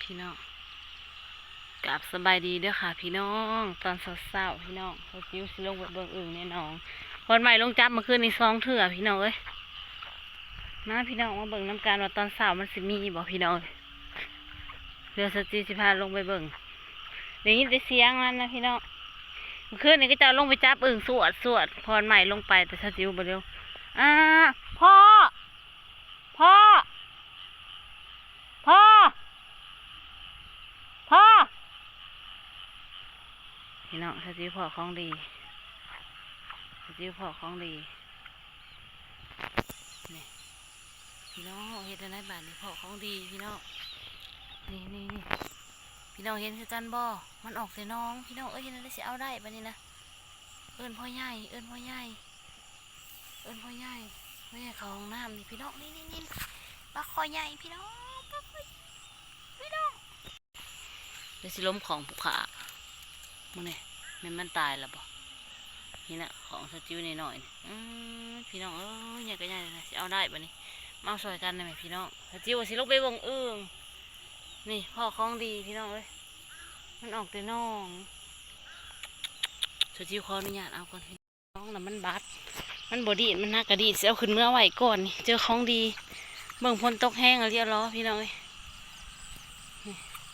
พี่น้องกลับสบายดีเด้อค่ะพี่น้องตอนเช้าๆพี่น้องเขาจิ้วสิลงไปเบิ่งอึ่งแน่นอนคนใหม่ลงจับเมื่อคืนนี้2 เทื่อพี่น้องเอ้ยมาพี่น้องมาเบิ่งน้ำกันว่าตอนเช้ามันสิมีบ่พี่น้องเรือสจีสิพาลงไปเบิ่งเดี๋ยวนี้ได้เสียงมันนะพี่น้องเมื่อคืนนี้ก็จะลงไปจับอึ่งสวดพรใหม่ลงไปแต่สจิวบ่เร็วอ่าพ่อพ่อพ่อพ่อพี่น้องสจิวพ่อของดีสจิวพ่อของดีนี่พี่น้องเห็นอะไรบ้านนี่พ่อของดีพี่น้องนี่พี่น้องเห็นคือกันบ่มันออกแต่น้องพี่น้องเอ้ยเห็นอะไรสิเอาได้บ้านี้นะเอิ้นพ่อใหญ่เอิ้นพ่อใหญ่เอิ้นพ่อใหญ่พ่อใหญ่เขาห้องน้ำนี่พี่น้องนี่ปลาคอใหญ่พี่น้องปลาคอพี่น้องเดี๋ยวสิล้มของผูกขามึงเนี่ยมันตายแล้วบ่นี่นะของสจิวหน่อยพี่น้องเอ้ยใหญ่ก็ใหญ่เลยนะสิเอาได้บ้านี้มาซอยกันได้ไหมพี่น้องสจิวสิลงไปวงอึ่งนี่พ่อของดีพี่น้องเอ้ยมันออกแต่น้องสจิวขออนุญาตเอาก่อนพี่น้องน่ะมันบัดมันบดีดมันนักกระดีดเอาขึ้นเมื่อไหวก่อนนี่เจอของดีเบิ่งพลตกแห้งเรียบร้อยพี่น้องเอ้ย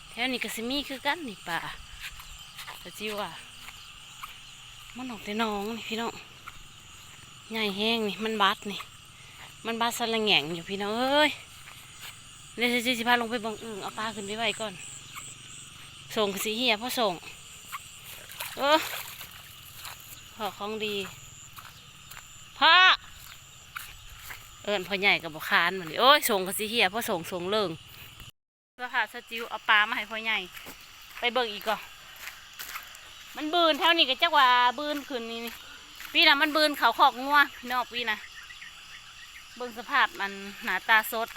แถวนี้ก็สิมีคือกันนี่ป่าสจิวอ่ะมันออกแต่น้องนี่พี่น้องใหญ่แห้งนี่มันบัดนี่มันบัดสลังแหงอยู่พี่น้องเอ้ยเดี๋ยวสิพาลงไปบังอึ่งเอาปลาขึ้นไปไว้ก่อนส่งสีเหี่ยพ่อส่งพ่อของดีพ่อเอิญพ่อใหญ่กับบ่คานมันโอ้ยส่งสีเหี่ยพ่อส่งเลิงเพื่อค่ะสจิวเอาปลามาให้พ่อใหญ่ไปเบิ่งอีกก่อนมันบืนเท่านี้ก็จักว่าบืนขึ้นนี่ปีน่ะมันบืนเขาขอกงัวพี่น้องปีน่ะเบิ่งสภาพมันหน้าตาสด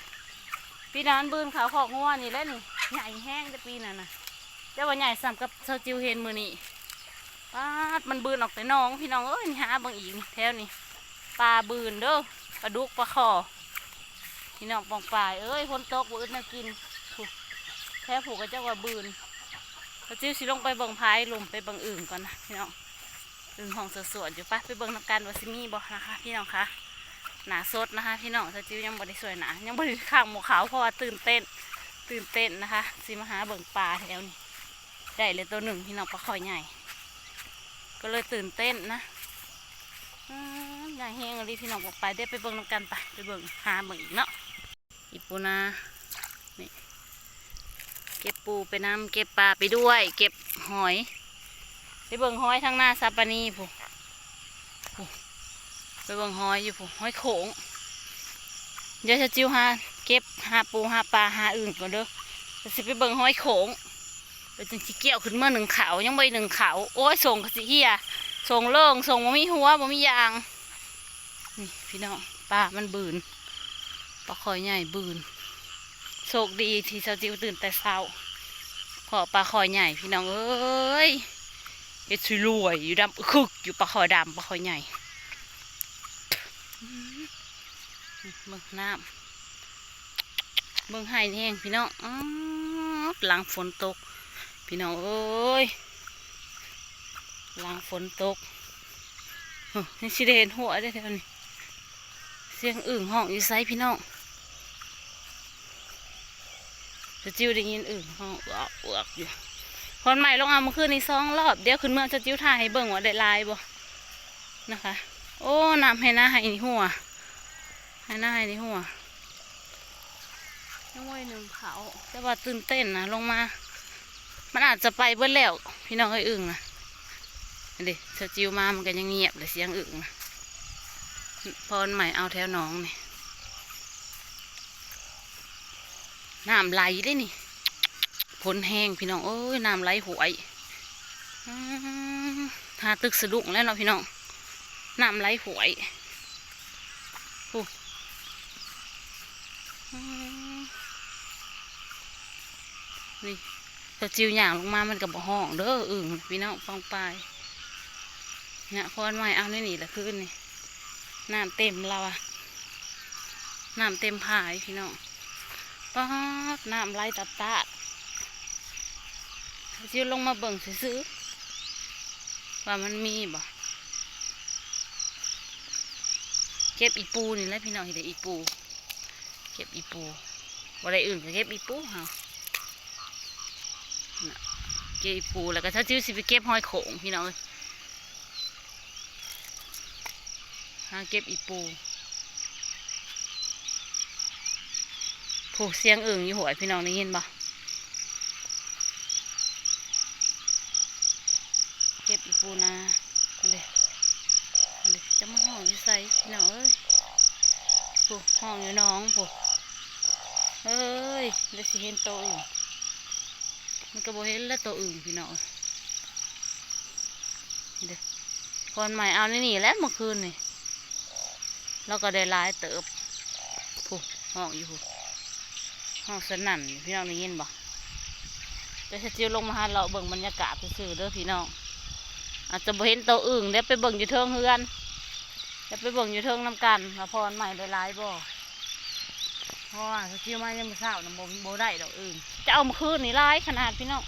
ปีนั้นบืนเขาขอกงัวนี่แล้วนี่ใหญ่แห้งแต่ปีนั้นนะเจ้าว่าใหญ่สำกับเซาจิวเห็นมือนี่ปลามันบืนออกแต่น้องพี่น้องเอ้ยนี่หาบางอีกแถวนี้ปลาบืนเด้อปลาดุกปลาคอพี่น้องปองปลายเอ้ยคนตกบืนน่ากินแท้ผูกกับเจ้าว่าบืนเซาจิวสิลงไปเบิ่งพายลมไปเบิ่งอึ่งก่อนนะพี่น้องอึ่งห้องสวนอยู่ปะไปเบิ่งน้ำกันว่าซิมีบ่นะคะพี่น้องคะหนาสดนะคะพี่น้องสจิวยังบริสวยหนายังบริข้างหมูขาวเพราะว่าตื่นเต้นนะคะสิมาหาเบิ่งปลาแถวนี้ได้เลยตัวหนึ่งพี่น้องปลาคอยใหญ่ก็เลยตื่นเต้นนะใหญ่แห้งเลยพี่น้องบอกไปได้ไปเบิ่งน้ำกันไปเบิ่งหาเบิ่งอีกเนาะอีปูนานี่เก็บปูไปน้ำเก็บปลาไปด้วยเก็บหอยไปเบิ่งหอยทางหน้าซาปานีผู้ไปเบิ่งหอยอยู่ผู้หอยโขงเดี๋ยวจะจิ้วเก็บหาปูหาปลาหาอื่นก่อนเด้อจะสิไปเบิ่งหอยโขงเดี๋ยวจึงสิเกี่ยวขึ้นเมื่อ1 เขายังไม่1 เขาโอ้ยส่งกระสิเฮียส่งเลิ่งส่งบ่มีหัวบ่มียางนี่พี่น้องปลามันบืนปลาคอยใหญ่บืนโชคดีที่เช้าจิ้วตื่นแต่เช้าพอปลาคอยใหญ่พี่น้องเอ้ยเฮ็ดสุยรวยอยู่ดำคึกอยู่ปลาคอยดำปลาคอยใหญ่เบิ่งน้ำเบิ่งไห้แห้งพี่น้องหลังฝนตกพี่น้องเอ้ยหลังฝนตกนี่สิได้เห็นหัวได้เท่านี้เสียงอึ่งห้องอยู่ไซพี่น้องจะจิ้วได้ยินอึ่งห้องเอือกอยู่คนใหม่ลงเอาเมื่อคืนนี้2 รอบเดี๋ยวขึ้นเมืองจะจิ้วถ่ายให้เบิ่งว่าได้ลายบ่นะคะโอ้น้ำให้หน้าให้นี่หัวให้หน้าให้นี่หัวยังไว้1 เขาแต่ว่าตื่นเต้นนะลงมามันอาจจะไปเบิ้ลแล้วพี่น้องเอ้ยอึ่งนะเดี๋ยวเธอจิวมามันก็ยังเงียบเลยเสียงอึ่งนะพรใหม่เอาแถวหนองนี่น้ำไหลได้นี่ฝนแห้งพี่น้องเอ้ยน้ำไหลหวยหาตึกสะดุ้งแล้วเนาะพี่น้องน้ำไหลหวยนี่ถ้าจิวหย่างลงมามันกับบ่ห้องเด้ออึ่งพี่น้องฟังไปเนี่ยพรใหม่เอาได้หนีละคืนนี่น้ำเต็มเราอะน้ำเต็มผายพี่น้อง ป๊าดน้ำไหลตัดตาดจิ้วลงมาเบิ่งซื้อๆว่ามันมีบ่เก็บอีปูนี่แหละพี่น้องเห็นแต่อีปูเก็บอีปูบ่ได้อื่นก็เก็บอีปูเฮาน่ะเก็บอีปูแล้วก็ถ้าจิ้วสิไปเก็บหอยโขงพี่น้องหาเก็บอีปูผูกเสียงอึ่งอยู่หัวพี่น้องได้ยินบ่เก็บอีปูนาอันเดจะมาห้องอยู่ใส่พี่น้องเอ้ยผูกห้องอยู่น้องผูกเอ้ยเดี๋ยวสิเห็นตัวอึ่งมันก็บ่เห็นแล้วตัวอึ่งพี่น้องเดี๋ยวก่อนใหม่เอาในนี่แล้วเมื่อคืนนี่เราก็ได้หลายเติบผูกห้องอยู่ผูกห้องสนั่นพี่น้องได้ยินบ่แต่ถ้าจิ้วลงมาหาเราเบิ่งบรรยากาศซื่อๆเด้อพี่น้องอาจจะบ่เห็นตัวอึ่งเดี๋ยวไปเบิ่งอยู่เทิงเฮือนเดี๋ยวไปเบิ่งอยู่เทิงน้ำกันละพรใหม่ได้หลายบ่เพราะว่าถ้าจิ้วมายังมื้อเช้าน่ะบ่ได้ดอกอึ่งจะเอามาคืนนี่หลายขนาดพี่น้อง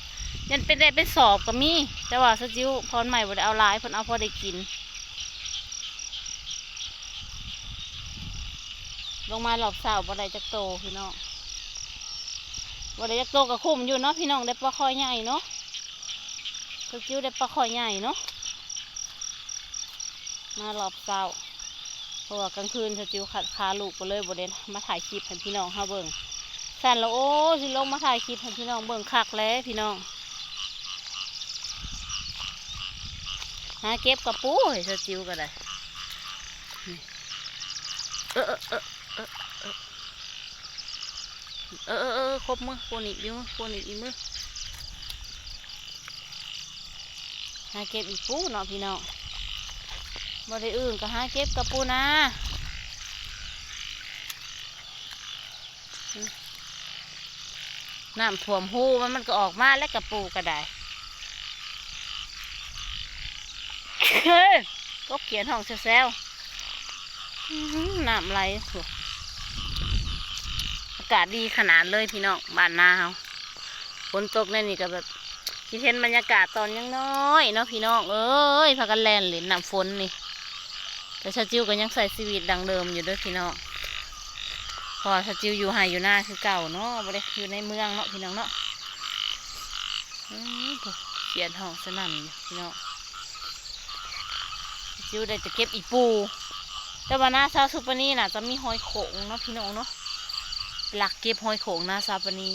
ยันเป็นได้เป็นสอบก็มีแต่ว่าถ้าจิ้วพรใหม่บ่ได้เอาหลายเพิ่นเอาพอได้กินลงมารอบเช้าบ่ได้จักโตพี่น้องบ่ได้จักโตก็คุ้มอยู่เนาะพี่น้องได้ปลาคอยใหญ่เนาะถ้าจิ้วได้ปลาคอยใหญ่เนาะมารอบเช้าเพราะว่ากลางคืนถ้าจิ้วขัดคาลูกก็เลยบ่ได้มาถ่ายคลิปให้พี่น้องเฮาเบิ่งสั่นแล้วโอ้สิลงมาถ่ายคลิปให้พี่น้องเบิ่งคักแล้วพี่น้องหาเก็บกระปูให้ถ้าจิ้วก็ได้ครบมือโคนอีกอยู่โคนอีกมือหาเก็บอีกปูเนาะพี่น้องบ่ได้อื่นก็หาเก็บกับปูนาน้ำท่วมหูมันก็ออกมาแล้วกับปูก็ได้ก็เขียนห้องแซวน้ำไหลอากาศดีขนาดเลยพี่น้องบ้านนาเฮาฝนตกในนี่ก็แบบที่เห็นบรรยากาศตอนยังน้อยเนาะพี่น้องเอ้ยพากันแล่นเล่นน้ำฝนนี่แต่ชาจิวก็ยังใส่ชีวิตดังเดิมอยู่ด้วยพี่น้องพอชาจิวอยู่ไฮอยู่หน้าคือเก่าเนาะบ่ได้อยู่ในเมืองเนาะพี่น้องเนาะเขียนห้องสนั่นพี่น้องจิวได้จะเก็บอีปูแต่ว่าหน้าซาสุปนีน่ะจะมีหอยโขงเนาะพี่น้องเนาะหลักเก็บหอยโขงหน้าซาปนี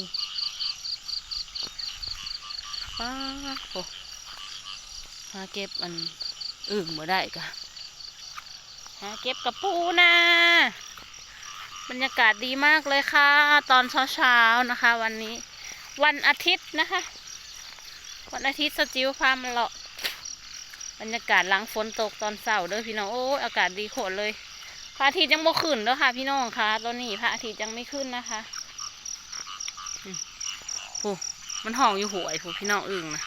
โอ้หาเก็บมันอึ่งบ่ได้กะหาเก็บกับปูนะบรรยากาศดีมากเลยค่ะตอนเช้าๆนะคะวันนี้วันอาทิตย์นะคะวันอาทิตย์สจิวพามาเลาะบรรยากาศหลังฝนตกตอนเช้าเด้อพี่น้องโอ้ยอากาศดีโคตรเลยพระอาทิตย์ยังบ่ขึ้นเด้อค่ะพี่น้องค่ะตอนนี้พระอาทิตย์ยังไม่ขึ้นนะคะผู้มันห้องอยู่หวยผู้พี่น้องอึ่งนะ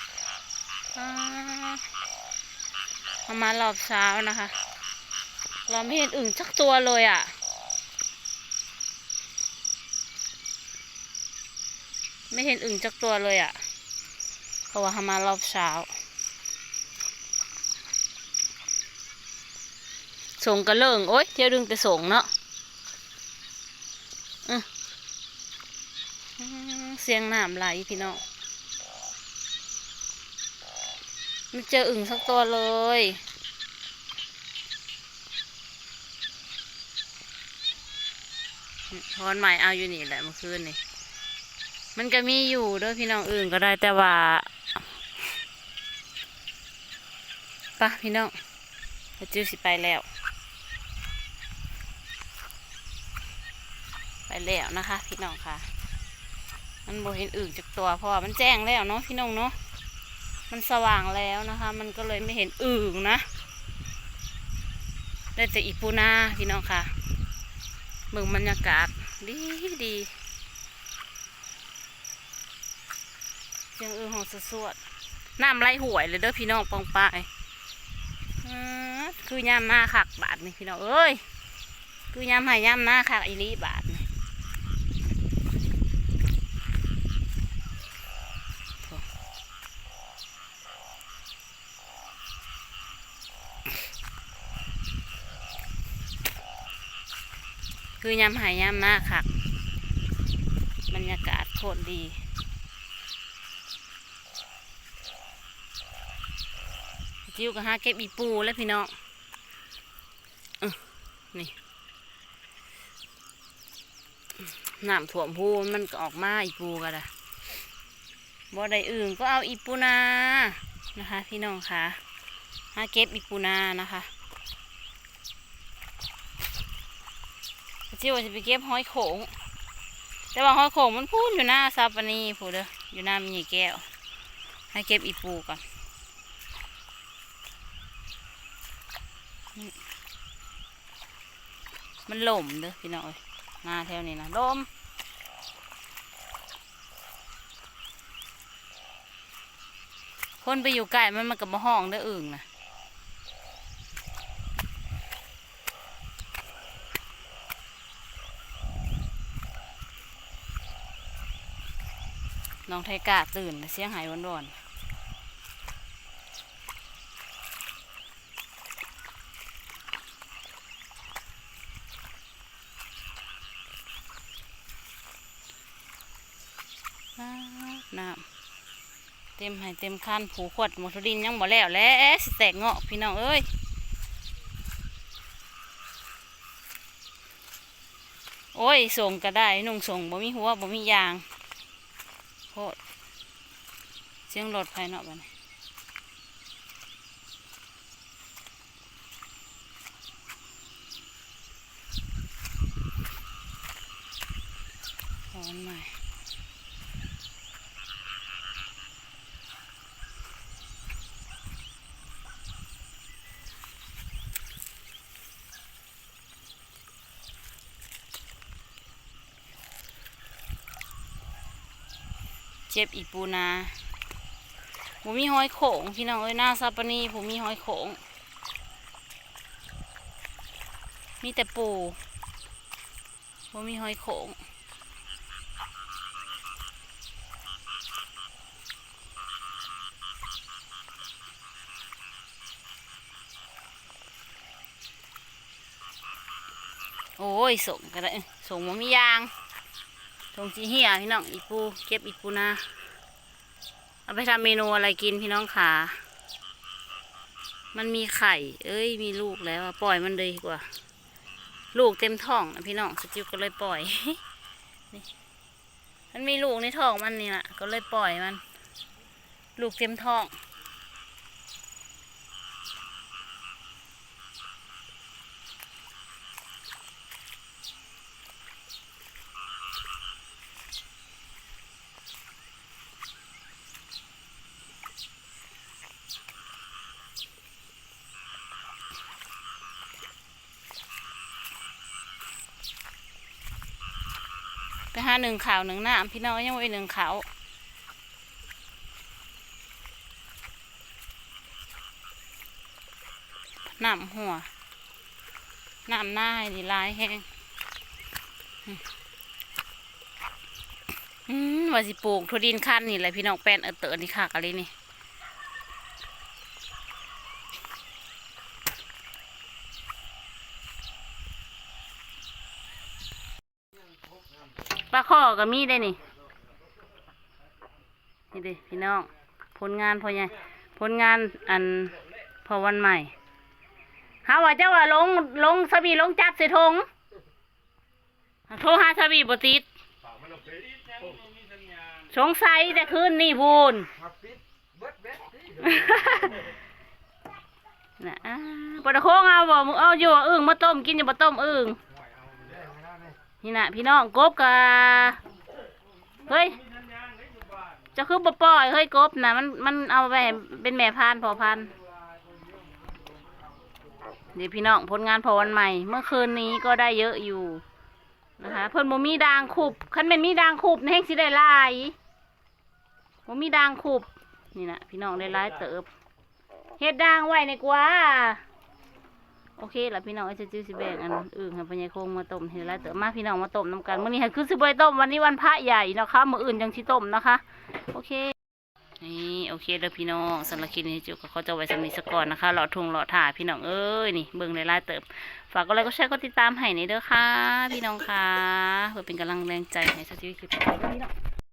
ประมาณรอบเช้านะคะเราไม่เห็นอึ่งสักตัวเลยอ่ะไม่เห็นอึ่งสักตัวเลยอ่ะเพราะว่าประมาณรอบเช้าส่งกระเลิงโอ๊ยเที่ยวดึงแต่ส่งเนาะเสียงน้ำไหลพี่น้องไม่เจออึ่งสักตัวเลยพรใหม่เอาอยู่นี่แหละเมื่อคืนนี่มันก็มีอยู่ด้วยพี่น้องอึ่งก็ได้แต่ว่าปะพี่น้องจิ้วสิไปแล้วนะคะพี่น้องค่ะมันโบเห็นอึ่งจากตัวเพราะว่ามันแจ้งแล้วเนาะพี่น้องเนาะมันสว่างแล้วนะคะมันก็เลยไม่เห็นอึ่งนะได้แต่อีปูนาพี่น้องค่ะเบิ่งบรรยากาศดีเสียงอึ่งของสวดน้ำไหลห่วยเลยเด้อพี่น้องปองปายคือย่ำหน้าขักบาทนี่พี่น้องเอ้ยคือย่ำหายย่ำหน้าขักอีลีบาทนี่ คือยามหายยามหน้าคักบรรยากาศโคตรดีจิ้วก็หาเก็บอีปูแล้วพี่น้องนี่น้ำถ่วมพูมันก็ออกมาอีปูกันละบ่ได้อื่นก็เอาอีปูนานะคะพี่น้องค่ะหาเก็บอีปูนานะคะจิ้วจะไปเก็บหอยโขงแต่ว่าหอยโขงมันพูดอยู่หน้าซาปานีพูดเด้ออยู่หน้ามีแก้วให้เก็บอีปูก่อนมันหล่มเด้อพี่น้องเอ้ยมาแถวนี้นะล่มคนไปอยู่ใกล้มันกับมาห้องเด้ออึ่งนะน้องไทกาตื่นเสียงหายร้อนน้ำเต็มให้เต็มคันผูขวดหมดดินยังบ่แล้วแล้วสิแตกเงาะพี่น้องเอ้ยโอ้ยส่งก็ได้นุ่งส่งบ่มีหัวบ่มียางโคตรเสียงรถไฟเนาะบ้านร้อนใหม่เจ็บอีปูนาผมมีหอยโขงพี่น้องเอ้ยหน้าซาปานีผมมีหอยโขงมีแต่ปูผมมีหอยโขงโอ้ยส่งก็ได้ส่งผมมียางส่งจีเหี่ยพี่น้องอีปูเก็บอีปูนาเอาไปทำเมนูอะไรกินพี่น้องขามันมีไข่เอ้ยมีลูกแล้วปล่อยมันเลยดีกว่าลูกเต็มท้องนะพี่น้องสจิวก็เลยปล่อย นี่มันมีลูกในท้องมันนี่แหละก็เลยปล่อยมันลูกเต็มท้องไปหาหนึ่งข่าวหนึ่งน้ำพี่น้องยังไม่หนึ่งข่าวน้ำหัวน้ำหน้าให้ดีลายแห้งว่าสิปลูกถั่วดินคั้นนี่แหละพี่น้องแป้นเตอนี่ค่ะอะไรนี่ปลาข้อก็มีได้นี่นี่ดิพี่น้องผลงานพอใหญ่ผลงานอันพอวันใหม่หาว่าเจ้าว่าลงสบีลงจับใส่ธงโทรหาสบีบติดสงสัยแต่คืนนี่พูนนะปลาโค้งเอาบ่มึงเอาอยู่อึ่งมาต้มกินอยู่มาต้มอึ่งนี่นะพี่น้องกบกะเฮ้ยจะคือปล่อยเฮ้ยกบนะมันเอาไปเป็นแม่พันธุ์พอพันธุ์เดี๋ยวพี่น้องผลงานพอวันใหม่เมื่อคืนนี้ก็ได้เยอะอยู่นะคะเพิ่นบ่มีด่างขุบคันเป็นมีด่างขุบแห้งสิได้ลายบ่มีด่างขุบนี่นะพี่น้องได้ลายเติบเฮ็ดด่างไว้ในกว่าโอเคล่ะพี่น้องไอ้จื้อสิแบ่งอันอื่นให้พ่อใหญ่โคงมาต้มเฮ็ดลายเติบมาพี่น้องมาต้มน้ำกันมื้อนี้ให้คือสิบ่ได้ต้มวันนี้วันพระใหญ่นะคะมื้ออื่นจังสิต้มนะคะโอเค นี่โอเคเด้อพี่น้องสำหรับคลิปนี้จุกก็ขอจบไว้สำนี้สักก่อนนะคะหลอดทุงหลอดถ่าพี่น้องเอ้ยนี่เบิ่งในไลน์เติบฝากก็ไลค์ก็แชร์ก็ติดตามให้ในเด้อค่ะพี่น้องค่ะเพื่อเป็นกำลังแรงใจให้สจิวคลิปต่อไปพี่น้อง